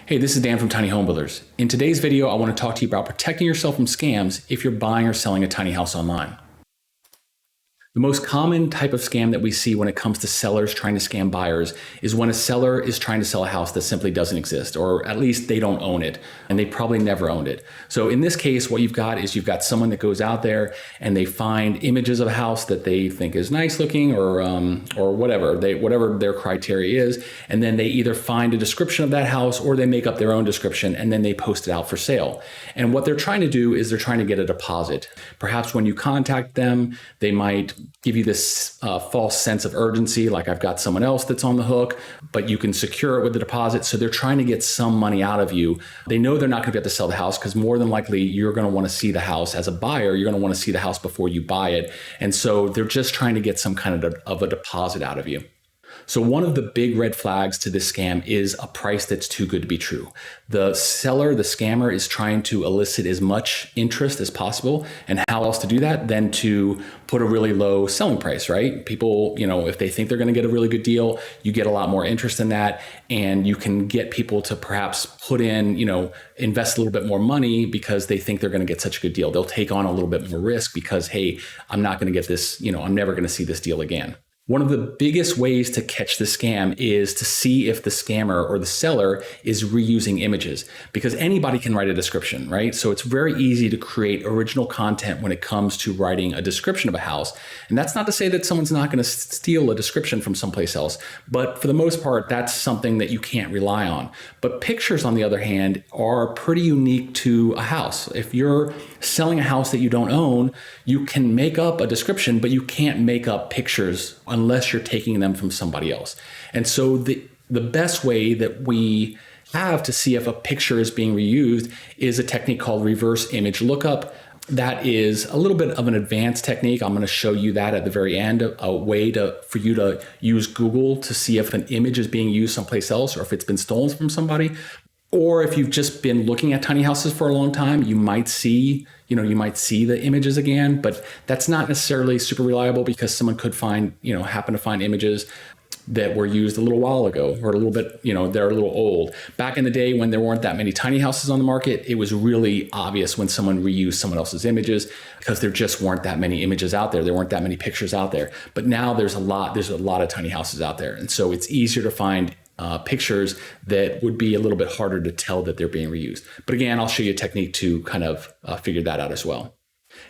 Hey, this is Dan from Tiny Home Builders. In today's video, I want to talk to you about protecting yourself from scams if you're buying or selling a tiny house online. The most common type of scam that we see when it comes to sellers trying to scam buyers is when a seller is trying to sell a house that simply doesn't exist, or at least they don't own it, and they probably never owned it. So in this case, what you've got is you've got someone that goes out there and they find images of a house that they think is nice looking or whatever their criteria is, and then they either find a description of that house or they make up their own description and then they post it out for sale. And what they're trying to do is they're trying to get a deposit. Perhaps when you contact them, they might give you this false sense of urgency, like I've got someone else that's on the hook, but you can secure it with the deposit. So they're trying to get some money out of you. They know they're not going to be able to sell the house because more than likely you're going to want to see the house as a buyer. You're going to want to see the house before you buy it. And so they're just trying to get some kind of a deposit out of you. So one of the big red flags to this scam is a price that's too good to be true. The seller, the scammer, is trying to elicit as much interest as possible. And how else to do that than to put a really low selling price, right? People, if they think they're going to get a really good deal, you get a lot more interest in that. And you can get people to perhaps put in, invest a little bit more money because they think they're going to get such a good deal. They'll take on a little bit more risk because, hey, I'm not going to get this, I'm never going to see this deal again. One of the biggest ways to catch the scam is to see if the scammer or the seller is reusing images, because anybody can write a description, right? So it's very easy to create original content when it comes to writing a description of a house. And that's not to say that someone's not going to steal a description from someplace else, but for the most part, that's something that you can't rely on. But pictures, on the other hand, are pretty unique to a house. If you're selling a house that you don't own, you can make up a description, but you can't make up pictures unless you're taking them from somebody else. And so the best way that we have to see if a picture is being reused is a technique called reverse image lookup. That is a little bit of an advanced technique. I'm going to show you that at the very end, a way for you to use Google to see if an image is being used someplace else or if it's been stolen from somebody. Or if you've just been looking at tiny houses for a long time, you might see the images again, but that's not necessarily super reliable because someone could happen to find images that were used a little while ago or a little bit, they're a little old. Back in the day when there weren't that many tiny houses on the market, it was really obvious when someone reused someone else's images because there just weren't that many images out there. There weren't that many pictures out there. But now there's a lot of tiny houses out there. And so it's easier to find pictures that would be a little bit harder to tell that they're being reused. But again, I'll show you a technique to kind of figure that out as well.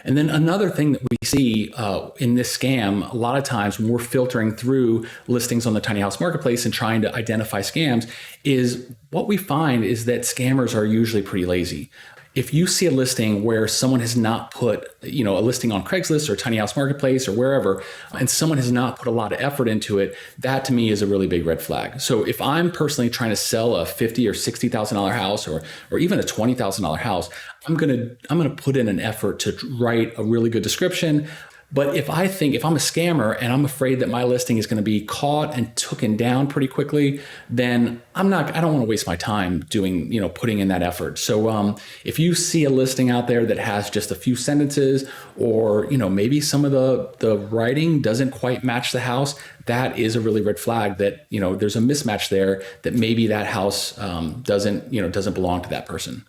And then another thing that we see in this scam, a lot of times when we're filtering through listings on the tiny house marketplace and trying to identify scams, is what we find is that scammers are usually pretty lazy. If you see a listing where someone has not put, a listing on Craigslist or Tiny House Marketplace or wherever, and someone has not put a lot of effort into it, that to me is a really big red flag. So if I'm personally trying to sell a $50,000 or $60,000 house or even a $20,000 house, I'm gonna put in an effort to write a really good description. But if I'm a scammer and I'm afraid that my listing is going to be caught and taken down pretty quickly, then I don't want to waste my time putting in that effort. So if you see a listing out there that has just a few sentences or, maybe some of the writing doesn't quite match the house, that is a really red flag that, there's a mismatch there, that maybe that house doesn't belong to that person.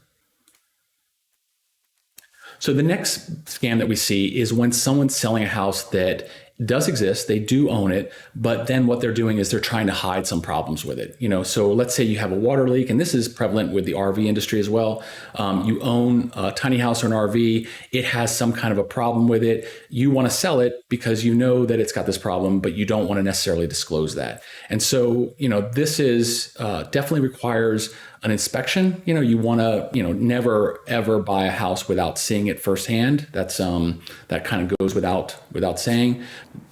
So the next scam that we see is when someone's selling a house that does exist, they do own it, but then what they're doing is they're trying to hide some problems with it. So let's say you have a water leak, and this is prevalent with the RV industry as well. You own a tiny house or an RV, it has some kind of a problem with it. You want to sell it because you know that it's got this problem, but you don't want to necessarily disclose that. And so, this is definitely requires an inspection. You want to, never ever buy a house without seeing it firsthand. That's that kind of goes without saying.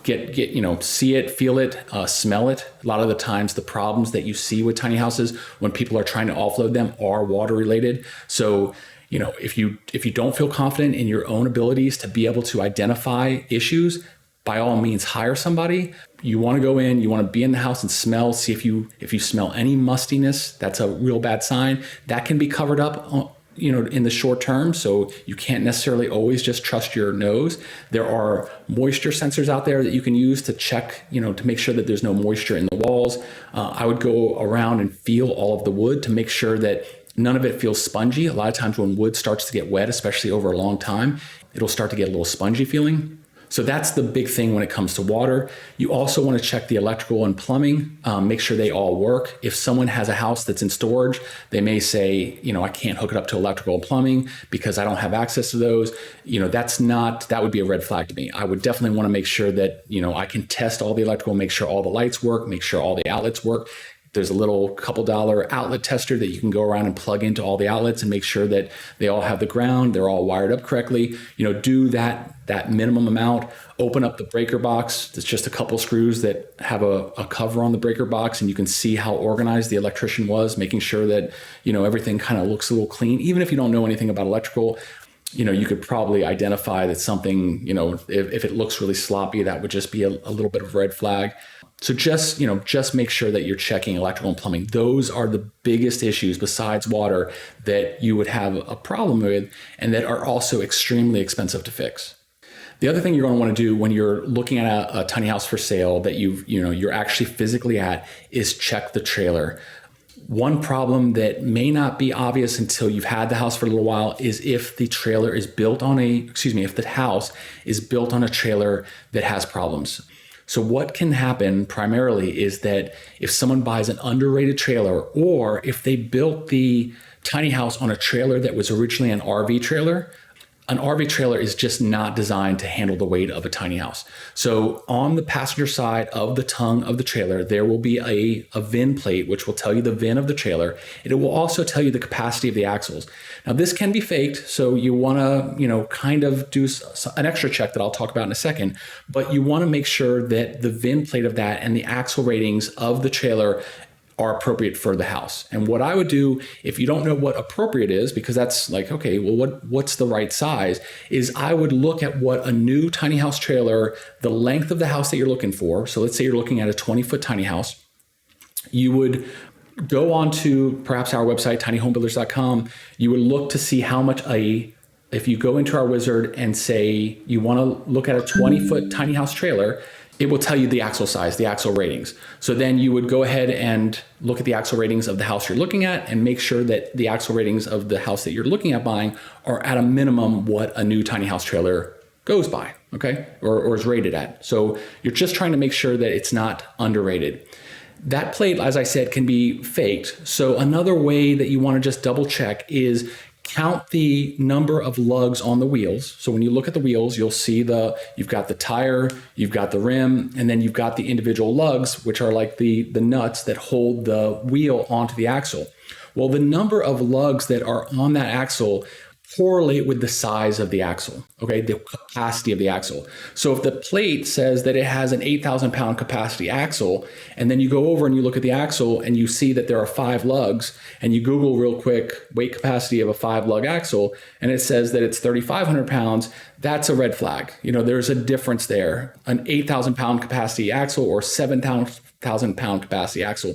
See it, feel it, smell it. A lot of the times the problems that you see with tiny houses when people are trying to offload them are water related. So, if you don't feel confident in your own abilities to be able to identify issues, by all means, hire somebody. You want to go in, you want to be in the house and smell, see if you smell any mustiness. That's a real bad sign. That can be covered up in the short term. So you can't necessarily always just trust your nose. There are moisture sensors out there that you can use to check, to make sure that there's no moisture in the walls. I would go around and feel all of the wood to make sure that none of it feels spongy. A lot of times when wood starts to get wet, especially over a long time, it'll start to get a little spongy feeling. So that's the big thing when it comes to water. You also want to check the electrical and plumbing, make sure they all work. If someone has a house that's in storage, they may say, I can't hook it up to electrical and plumbing because I don't have access to those. That would be a red flag to me. I would definitely want to make sure that, I can test all the electrical, make sure all the lights work, make sure all the outlets work. There's a little couple dollar outlet tester that you can go around and plug into all the outlets and make sure that they all have the ground, they're all wired up correctly. Do that minimum amount. Open up the breaker box. It's just a couple screws that have a cover on the breaker box, and you can see how organized the electrician was, making sure that everything kind of looks a little clean. Even if you don't know anything about electrical, you could probably identify that something, if it looks really sloppy, that would just be a little bit of a red flag. So just make sure that you're checking electrical and plumbing. Those are the biggest issues besides water that you would have a problem with and that are also extremely expensive to fix. The other thing you're going to want to do when you're looking at a tiny house for sale that you're actually physically at is check the trailer. One problem that may not be obvious until you've had the house for a little while is if the house is built on a trailer that has problems. So what can happen primarily is that if someone buys an underrated trailer, or if they built the tiny house on a trailer that was originally an RV trailer, an RV trailer is just not designed to handle the weight of a tiny house. So on the passenger side of the tongue of the trailer, there will be a VIN plate, which will tell you the VIN of the trailer. And it will also tell you the capacity of the axles. Now this can be faked. So you want to, kind of do an extra check that I'll talk about in a second, but you want to make sure that the VIN plate of that and the axle ratings of the trailer are appropriate for the house. And what I would do if you don't know what appropriate is, because that's like, okay, well, what's the right size, is I would look at what a new tiny house trailer, the length of the house that you're looking for. So let's say you're looking at a 20-foot tiny house. You would go on to perhaps our website, tinyhomebuilders.com. You would look to see how much if you go into our wizard and say you want to look at a 20-foot tiny house trailer, it will tell you the axle size, the axle ratings. So then you would go ahead and look at the axle ratings of the house you're looking at and make sure that the axle ratings of the house that you're looking at buying are at a minimum what a new tiny house trailer goes by, okay? Or is rated at. So you're just trying to make sure that it's not underrated. That plate, as I said, can be faked. So another way that you want to just double check is count the number of lugs on the wheels. So when you look at the wheels, you'll see you've got the tire, you've got the rim, and then you've got the individual lugs, which are like the nuts that hold the wheel onto the axle. Well, the number of lugs that are on that axle correlate with the size of the axle, okay, the capacity of the axle. So if the plate says that it has an 8,000 pound capacity axle, and then you go over and you look at the axle and you see that there are 5 lugs, and you Google real quick weight capacity of a 5 lug axle, and it says that it's 3,500 pounds, that's a red flag. There's a difference there. An 8,000 pound capacity axle or 7,000 pound capacity axle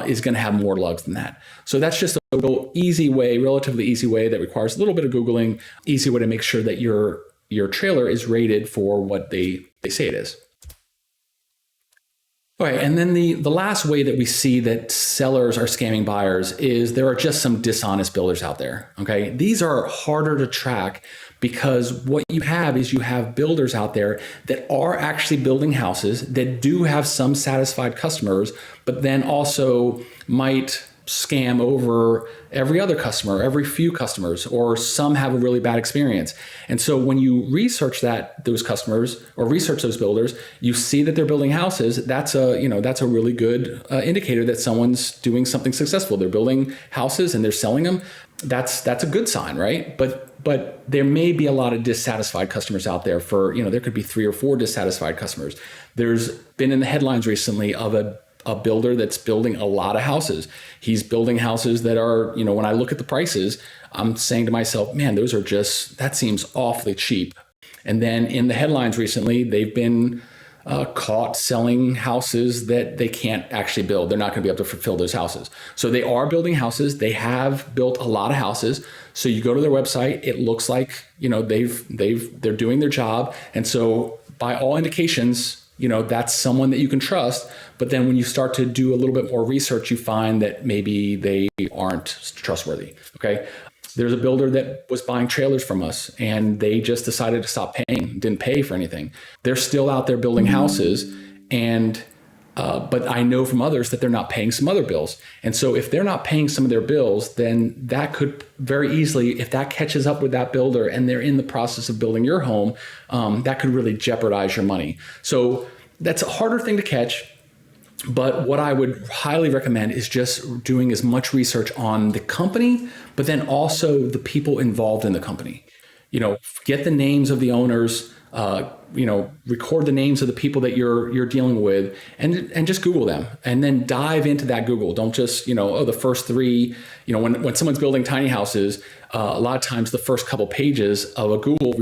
is going to have more lugs than that. So that's just a relatively easy way that requires a little bit of Googling, easy way to make sure that your trailer is rated for what they say it is. All right, and then the last way that we see that sellers are scamming buyers is there are just some dishonest builders out there, okay? These are harder to track because what you have builders out there that are actually building houses that do have some satisfied customers, but then also might scam over every other customer, every few customers, or some have a really bad experience. And so when you research those customers or research those builders, you see that they're building houses. That's a really good indicator that someone's doing something successful. They're building houses and they're selling them. That's a good sign, right? But there may be a lot of dissatisfied customers out there there could be 3 or 4 dissatisfied customers. There's been in the headlines recently of a builder that's building a lot of houses. He's building houses that are, when I look at the prices, I'm saying to myself, man, that seems awfully cheap. And then in the headlines recently, they've been caught selling houses that they can't actually build. They're not going to be able to fulfill those houses. So they are building houses. They have built a lot of houses. So you go to their website, it looks like, they're doing their job. And so by all indications, that's someone that you can trust. But then when you start to do a little bit more research, you find that maybe they aren't trustworthy. Okay. There's a builder that was buying trailers from us and they just decided to stop paying, didn't pay for anything. They're still out there building houses, but I know from others that they're not paying some other bills. And so if they're not paying some of their bills, then that could very easily, if that catches up with that builder and they're in the process of building your home, that could really jeopardize your money. So that's a harder thing to catch. But what I would highly recommend is just doing as much research on the company, but then also the people involved in the company. Get the names of the owners, record the names of the people that you're dealing with, and just Google them, and then dive into that Google. Don't just the first three. When someone's building tiny houses, a lot of times the first couple pages of a Google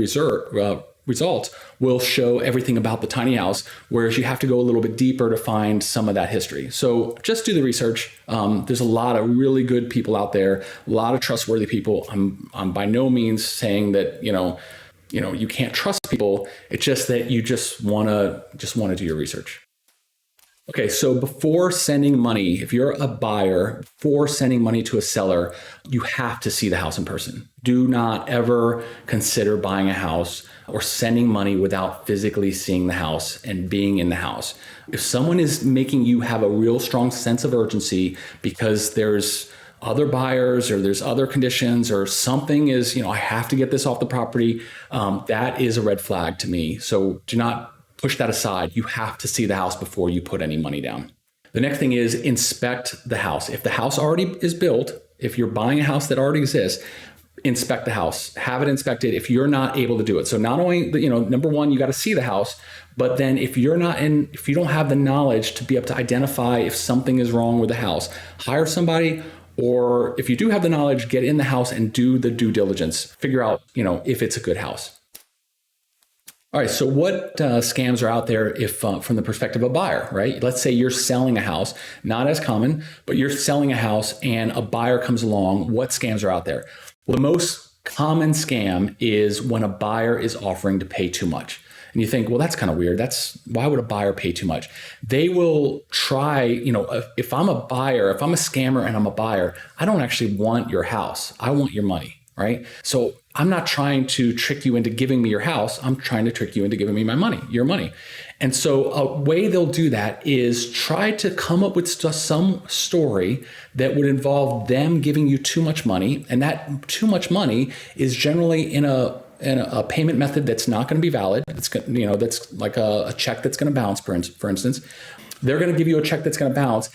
results will show everything about the tiny house, whereas you have to go a little bit deeper to find some of that history. So just do the research. There's a lot of really good people out there, a lot of trustworthy people. I'm by no means saying that you can't trust people. It's just that you just want to do your research. Okay, so before sending money, if you're a buyer, before sending money to a seller, you have to see the house in person. Do not ever consider buying a house or sending money without physically seeing the house and being in the house. If someone is making you have a real strong sense of urgency because there's other buyers or there's other conditions or something is, I have to get this off the property, that is a red flag to me. So do not push that aside. You have to see the house before you put any money down. The next thing is inspect the house. If the house already is built, if you're buying a house that already exists, inspect the house, have it inspected if you're not able to do it. So not only, number one, you got to see the house, but then if you don't have the knowledge to be able to identify if something is wrong with the house, hire somebody. Or if you do have the knowledge, get in the house and do the due diligence. Figure out, if it's a good house. All right, so what scams are out there if from the perspective of a buyer, right? Let's say you're selling a house, not as common, but you're selling a house and a buyer comes along. What scams are out there? Well, the most common scam is when a buyer is offering to pay too much. And you think, well, that's kind of weird. Why would a buyer pay too much? They will try, if I'm a buyer, if I'm a scammer and I'm a buyer, I don't actually want your house. I want your money, right? So I'm not trying to trick you into giving me your house. I'm trying to trick you into giving me my money, your money. And so a way they'll do that is try to come up with some story that would involve them giving you too much money. And that too much money is generally in a payment method that's not going to be valid. It's that's like a check that's going to bounce, for instance. They're going to give you a check that's going to bounce,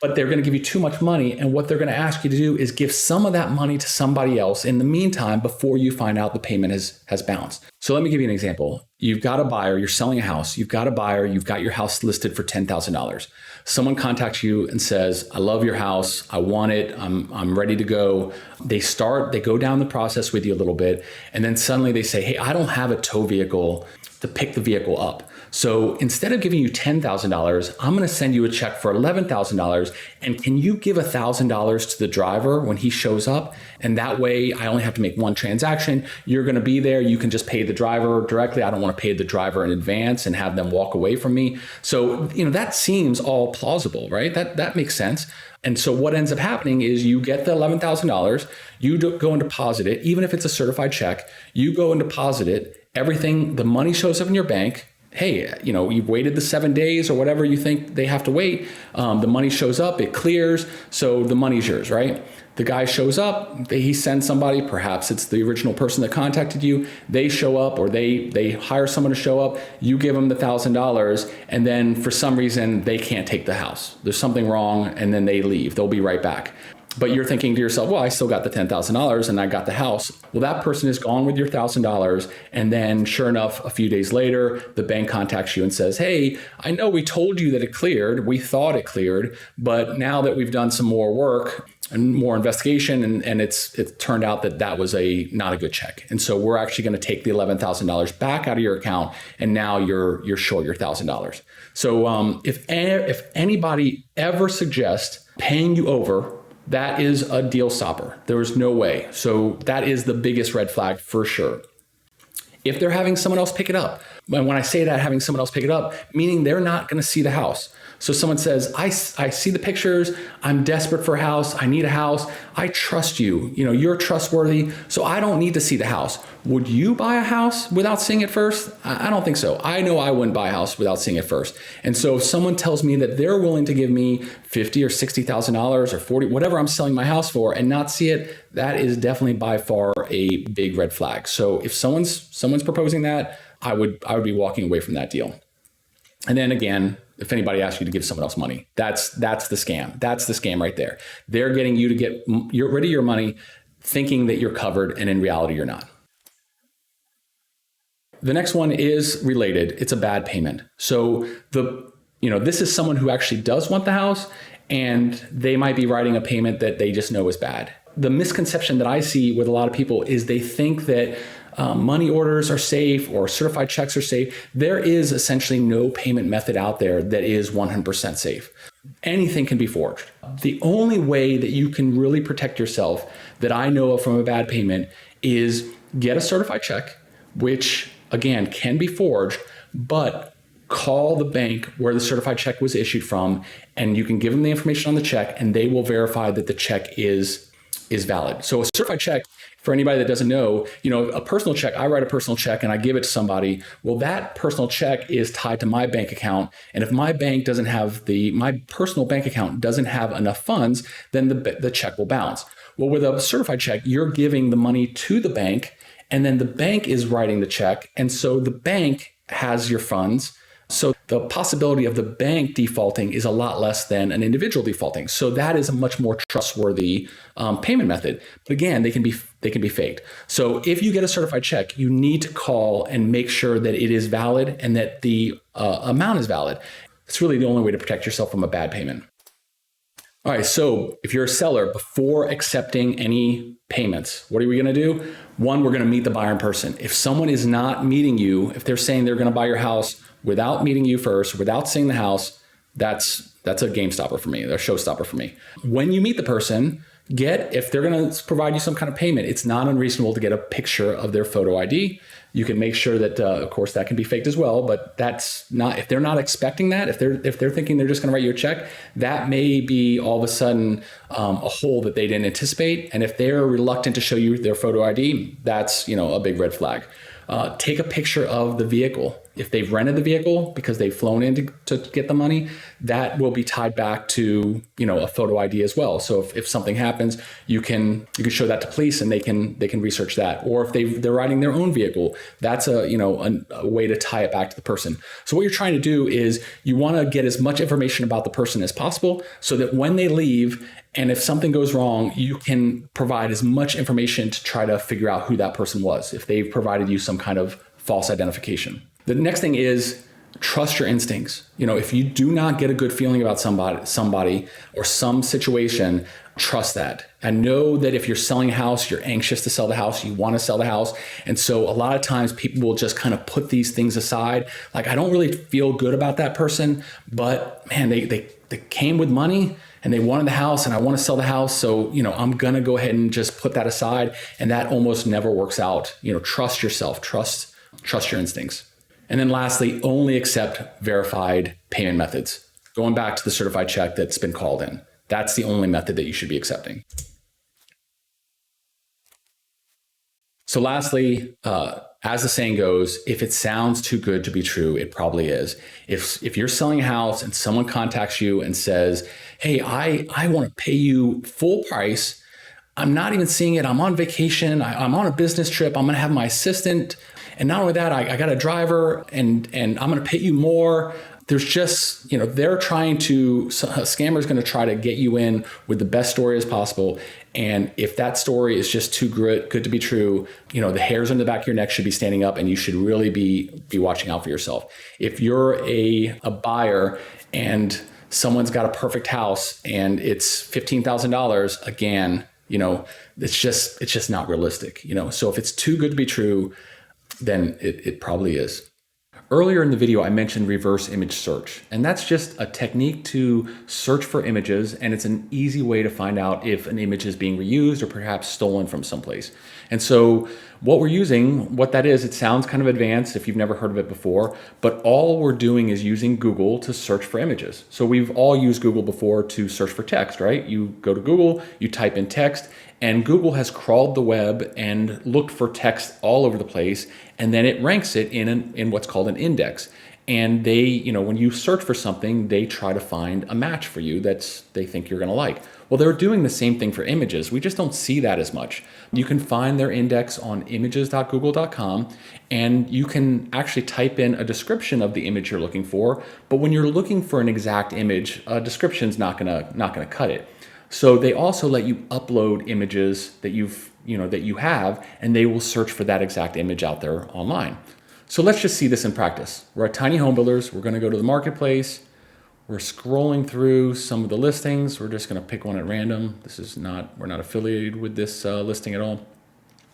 but they're going to give you too much money. And what they're going to ask you to do is give some of that money to somebody else in the meantime before you find out the payment has bounced. So let me give you an example. You've got a buyer, you're selling a house, you've got a buyer, you've got your house listed for $10,000. Someone contacts you and says, I love your house, I want it, I'm ready to go. They go down the process with you a little bit, and then suddenly they say, hey, I don't have a tow vehicle to pick the vehicle up. So instead of giving you $10,000, I'm going to send you a check for $11,000. And can you give $1,000 to the driver when he shows up? And that way I only have to make one transaction. You're going to be there. You can just pay the driver directly. I don't want to pay the driver in advance and have them walk away from me. So, that seems all plausible, right? That makes sense. And so what ends up happening is you get the $11,000, you go and deposit it, even if it's a certified check, you go and deposit it, everything, the money shows up in your bank. Hey, you've waited the 7 days or whatever you think they have to wait. The money shows up, it clears, so the money's yours, right? The guy shows up, he sends somebody, perhaps it's the original person that contacted you, they show up or they hire someone to show up, you give them the $1,000, and then for some reason they can't take the house. There's something wrong, and then they leave. They'll be right back. But you're thinking to yourself, well, I still got the $10,000 and I got the house. Well, that person is gone with your $1,000. And then sure enough, a few days later, the bank contacts you and says, hey, I know we told you that it cleared. We thought it cleared. But now that we've done some more work, more investigation, and it turned out that that was not a good check. And so we're actually going to take the $11,000 back out of your account, and now you're short your $1,000. So if anybody ever suggests paying you over, that is a deal stopper. There is no way. So that is the biggest red flag for sure. If they're having someone else pick it up, when I say that, having someone else pick it up, meaning they're not going to see the house. So someone says, I see the pictures, I'm desperate for a house, I need a house, I trust you, you're trustworthy, so I don't need to see the house. Would you buy a house without seeing it first? I don't think so. I know I wouldn't buy a house without seeing it first. And so if someone tells me that they're willing to give me $50,000 or $60,000 or $40,000, whatever I'm selling my house for, and not see it, that is definitely by far a big red flag. So if someone's proposing that, I would be walking away from that deal. And then again, if anybody asks you to give someone else money, that's the scam. That's the scam right there. They're getting you to get rid of your money, thinking that you're covered, and in reality, you're not. The next one is related. It's a bad payment. So this is someone who actually does want the house, and they might be writing a payment that they just know is bad. The misconception that I see with a lot of people is they think that money orders are safe or certified checks are safe. There is essentially no payment method out there that is 100% safe. Anything can be forged. The only way that you can really protect yourself that I know of from a bad payment is get a certified check, which again can be forged, but call the bank where the certified check was issued from, and you can give them the information on the check and they will verify that the check is valid. So a certified check, for anybody that doesn't know, a personal check, I write a personal check and I give it to somebody. Well, that personal check is tied to my bank account. And if my bank doesn't have my personal bank account doesn't have enough funds, then the check will bounce. Well, with a certified check, you're giving the money to the bank, and then the bank is writing the check. And so the bank has your funds. So the possibility of the bank defaulting is a lot less than an individual defaulting. So that is a much more trustworthy payment method. But again, they can be faked. So if you get a certified check, you need to call and make sure that it is valid and that the amount is valid. It's really the only way to protect yourself from a bad payment. All right, so if you're a seller, before accepting any payments, what are we going to do? One, we're going to meet the buyer in person. If someone is not meeting you, if they're saying they're going to buy your house without meeting you first, without seeing the house, that's a game stopper for me, a showstopper for me. When you meet the person, if they're going to provide you some kind of payment, it's not unreasonable to get a picture of their photo ID. You can make sure that, of course, that can be faked as well, but that's not, if they're not expecting that, if they're thinking they're just going to write you a check, that may be all of a sudden a hole that they didn't anticipate. And if they're reluctant to show you their photo ID, that's, a big red flag. Take a picture of the vehicle. If they've rented the vehicle because they've flown in to get the money, that will be tied back to, a photo ID as well. So if something happens, you can show that to police and they can research that. Or if they're riding their own vehicle, that's a way to tie it back to the person. So what you're trying to do is you want to get as much information about the person as possible so that when they leave, and if something goes wrong, you can provide as much information to try to figure out who that person was, if they've provided you some kind of false identification. The next thing is trust your instincts. If you do not get a good feeling about somebody or some situation, trust that. And know that if you're selling a house, you're anxious to sell the house, you want to sell the house. And so a lot of times people will just kind of put these things aside. Like, I don't really feel good about that person, but man, they came with money and they wanted the house and I want to sell the house. So, I'm going to go ahead and just put that aside. And that almost never works out. Trust yourself, trust your instincts. And then lastly, only accept verified payment methods. Going back to the certified check that's been called in. That's the only method that you should be accepting. So lastly, as the saying goes, if it sounds too good to be true, it probably is. If you're selling a house and someone contacts you and says, hey, I want to pay you full price. I'm not even seeing it. I'm on vacation. I'm on a business trip. I'm going to have my assistant. And not only that, I got a driver and I'm going to pay you more. There's just, they're trying to, a scammer is going to try to get you in with the best story as possible. And if that story is just too good to be true, the hairs on the back of your neck should be standing up and you should really be watching out for yourself. If you're a buyer and someone's got a perfect house and it's $15,000, again, it's just not realistic, So if it's too good to be true, then it probably is. Earlier in the video, I mentioned reverse image search, and that's just a technique to search for images, and it's an easy way to find out if an image is being reused or perhaps stolen from someplace. And so what that is, it sounds kind of advanced if you've never heard of it before, but all we're doing is using Google to search for images. So we've all used Google before to search for text, right? You go to Google, you type in text, and Google has crawled the web and looked for text all over the place, and then it ranks it in what's called an index. And they, when you search for something, they try to find a match for you that they think you're going to like. Well, they're doing the same thing for images. We just don't see that as much. You can find their index on images.google.com, and you can actually type in a description of the image you're looking for. But when you're looking for an exact image, a description's not gonna cut it. So they also let you upload images that you have, and they will search for that exact image out there online. So let's just see this in practice. We're at Tiny Home Builders. We're going to go to the marketplace. We're scrolling through some of the listings. We're just going to pick one at random. We're not affiliated with this listing at all.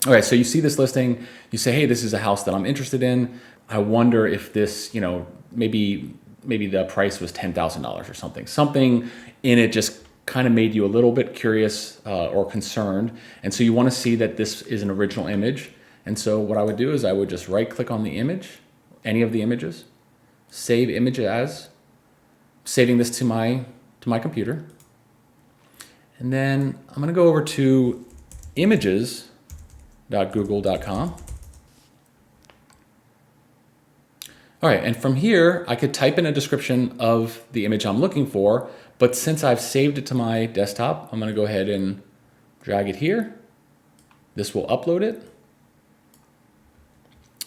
All right, so you see this listing. You say, hey, this is a house that I'm interested in. I wonder if this, maybe the price was $10,000 or something. Something in it just kind of made you a little bit curious or concerned. And so you want to see that this is an original image. And so what I would do is I would just right click on the image, any of the images, save image as, saving this to my computer. And then I'm going to go over to images.google.com. All right, and from here, I could type in a description of the image I'm looking for, but since I've saved it to my desktop, I'm going to go ahead and drag it here. This will upload it.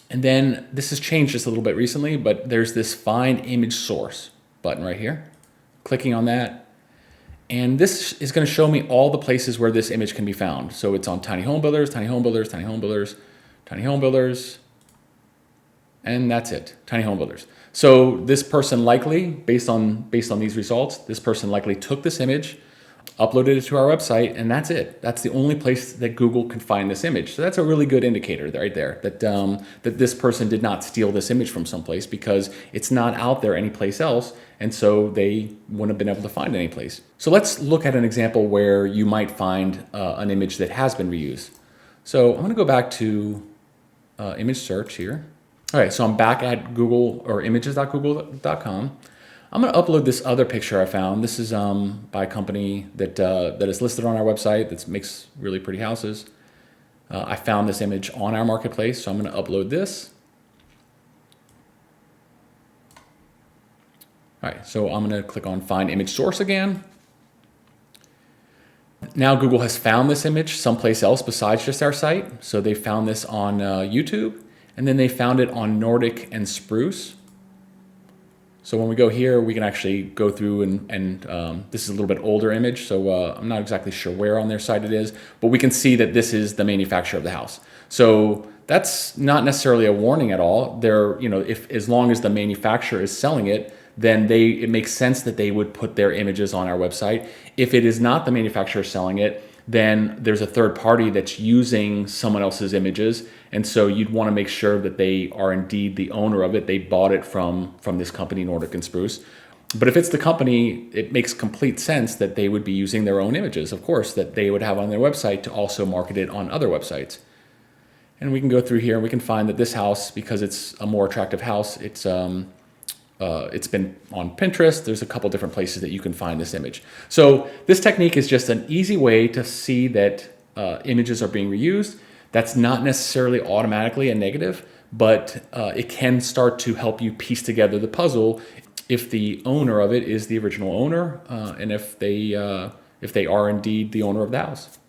And then this has changed just a little bit recently, but there's this Find Image Source button right here. Clicking on that. And this is going to show me all the places where this image can be found. So it's on Tiny Home Builders, Tiny Home Builders, Tiny Home Builders, Tiny Home Builders, and that's it, Tiny Home Builders. So this person likely, based on these results, this person likely took this image, uploaded it to our website, and that's it. That's the only place that Google could find this image. So that's a really good indicator right there that this person did not steal this image from someplace, because it's not out there anyplace else, and so they wouldn't have been able to find it anyplace. So let's look at an example where you might find an image that has been reused. So I'm going to go back to image search here. All right, so I'm back at Google or images.google.com. I'm going to upload this other picture I found. This is by a company that is listed on our website that makes really pretty houses. I found this image on our marketplace, so I'm going to upload this. All right, so I'm going to click on Find Image Source again. Now Google has found this image someplace else besides just our site. So they found this on YouTube, and then they found it on Nordic and Spruce. So when we go here, we can actually go through and this is a little bit older image, so I'm not exactly sure where on their site it is, but we can see that this is the manufacturer of the house. So that's not necessarily a warning at all. As long as the manufacturer is selling it, then it makes sense that they would put their images on our website. If it is not the manufacturer selling it, then there's a third party that's using someone else's images. And so you'd want to make sure that they are indeed the owner of it. They bought it from this company, Nordic and Spruce. But if it's the company, it makes complete sense that they would be using their own images, of course, that they would have on their website to also market it on other websites. And we can go through here and we can find that this house, because it's a more attractive house, it's been on Pinterest. There's a couple different places that you can find this image. So this technique is just an easy way to see that images are being reused. That's not necessarily automatically a negative, but it can start to help you piece together the puzzle if the owner of it is the original owner, and if they are indeed the owner of the house.